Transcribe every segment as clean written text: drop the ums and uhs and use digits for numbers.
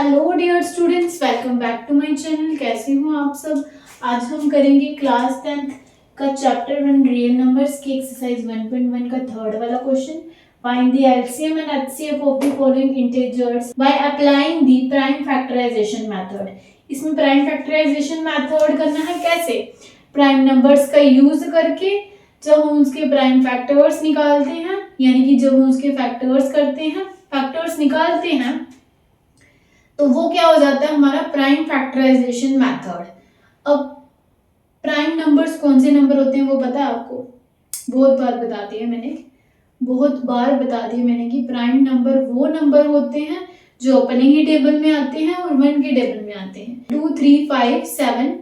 Hello dear students, welcome back to my channel. कैसे हो आप सब। आज हम करेंगे क्लास 10th का चैप्टर 1 रियल नंबर्स की एक्सरसाइज 1.1 का थर्ड वाला question. Find the LCM and HCF of the following integers by applying the prime factorisation method. इसमें प्राइम फैक्टराइजेशन मेथड करना है कैसे, प्राइम नंबर्स का यूज करके। जब हम उसके प्राइम फैक्टर्स निकालते हैं, यानी कि जब हम उसके फैक्टर्स करते हैं, फैक्टर्स निकालते हैं, तो वो क्या हो जाता है हमारा प्राइम फैक्टराइजेशन मेथड। अब प्राइम नंबर्स कौन से नंबर होते हैं वो पता है आपको, बहुत बार बता दिया मैंने कि प्राइम नंबर वो नंबर होते हैं जो अपने ही टेबल में आते हैं और 1 के टेबल में आते हैं। 2, 3, 5, 7,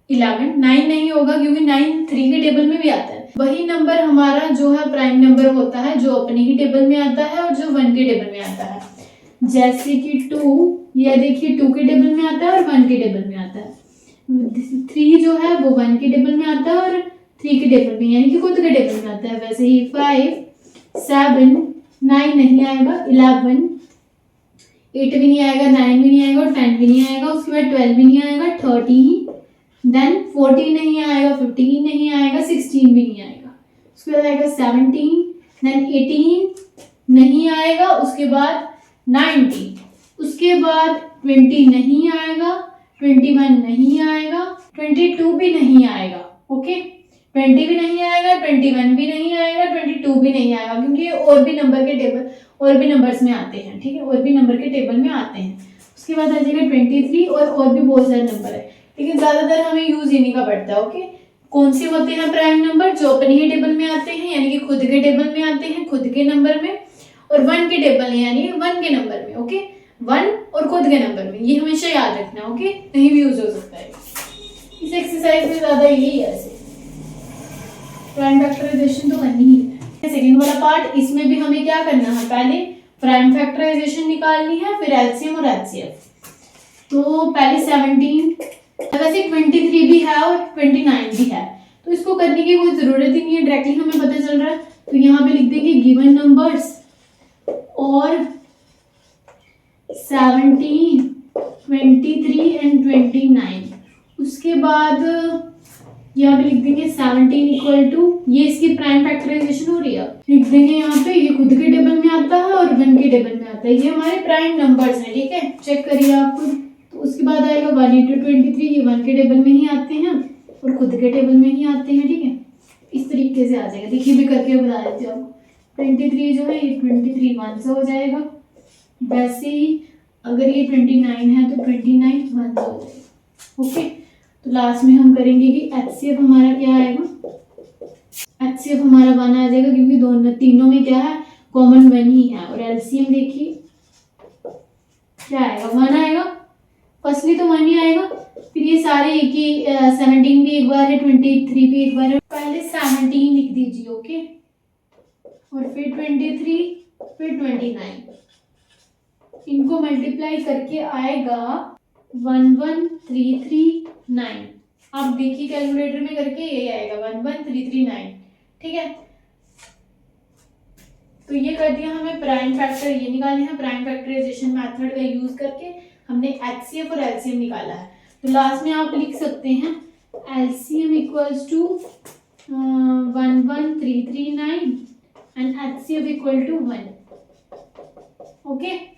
11, 9 नहीं होगा क्योंकि 9 3 के टेबल में भी आता है। वही नंबर हमारा जो है प्राइम नंबर होता है जो अपने ही टेबल में आता है और जो 1 के टेबल में आता है। जैसे कि 2, यह देखिए 2 के टेबल में आता है और 1 के टेबल में आता है। 3 जो है वो 1 के टेबल में आता है और 3 के टेबल में, यानी कि खुद के टेबल में आता है। वैसे ही 5, 7, 9 नहीं आएगा, 11, 8 भी नहीं आएगा, 9 भी नहीं आएगा और 10 भी नहीं आएगा। उसके बाद 12 भी नहीं आएगा, 13, देन 14 नहीं आएगा, 15 नहीं आएगा, 16 भी नहीं आएगा। उसके बाद आएगा 17, देन 18 नहीं आएगा, उसके बाद 19, उसके बाद 20 नहीं आएगा, 21 नहीं आएगा, 22 भी नहीं आएगा। ओके, 20 भी नहीं आएगा, 21 भी नहीं आएगा, 22 भी नहीं आएगा क्योंकि और भी नंबर के टेबल और भी नंबर्स में आते हैं। ठीक है, और भी नंबर के टेबल में आते हैं। उसके बाद आ जाएगा 23 और भी बहुत सारे नंबर है, लेकिन ज्यादातर हमें यूज इन्हीं का पड़ता है। ओके, कौन से होते हैं प्राइम नंबर जो अपने ही टेबल में आते हैं, यानी कि खुद के टेबल में आते हैं, खुद के नंबर में, और 1 के टेबल में यानी 1 के नंबर में। ओके, 1 और खुद के नंबर में, ये हमेशा याद रखना। ओके, कहीं भी यूज हो सकता है। इस एक्सरसाइज में ज्यादा यही है, ऐसे प्राइम फैक्टराइजेशन तो करनी ही है। सेकंड वाला पार्ट, इसमें भी हमें क्या करना है, पहले प्राइम फैक्टराइजेशन निकालनी है, फिर एलसीएम और एचसीएफ। तो पहले 17, वैसे 23 भी है और 29 भी है, तो इसको करने की कोई जरूरत ही नहीं है, डायरेक्टली हमें पता चल रहा है। तो यहाँ पे लिख देंगे गिवन नंबर्स और 17, 23 एंड 29। उसके बाद यहाँ पे लिख देंगे 17 इक्वल टू, ये इसकी प्राइम फैक्टराइजेशन हो रही है, लिख देंगे यहाँ पे ये खुद के टेबल में आता है और 1 के टेबल में आता है। ये हमारे प्राइम नंबर्स हैं। ठीक है, चेक करिए आप खुद। तो उसके बाद आएगा 1 into 23, ये 1 के टेबल में ही आते हैं और खुद के टेबल में ही आते हैं। ठीक है, इस तरीके से आ जाएगा। देखिए भी करके बता देती हूँ आपको। 23 जो है ये 23 1 से हो जाएगा। वैसे ही अगर ये 29 है तो 29 1 से हो जाएगा। ओके, तो लास्ट में हम करेंगे कि एचसीएफ हमारा क्या आएगा, एचसीएफ हमारा 1 आ जाएगा क्योंकि दोनों तीनों में क्या है, कॉमन 1 ही है। और एलसीएम देखिए क्या आएगा, 1 आएगा। फर्स्टली तो 1 ही आएगा, फिर ये सारे एक ही 17 भी एक बार है, 23 भी एक बार है। पहले 17 लिख दीजिए। ओके, और फिर 23, फिर 29, इनको मल्टीप्लाई करके आएगा 11339। आप देखिए कैलकुलेटर में करके ये आएगा 11339। ठीक है, तो ये कर दिया हमने प्राइम फैक्टर, ये निकाले हैं प्राइम फैक्टराइजेशन मेथड का यूज करके हमने एचसीएफ और एलसीएम निकाला है। तो लास्ट में आप लिख सकते हैं LCM equals to 11339 and HCF equal to 1। Okay,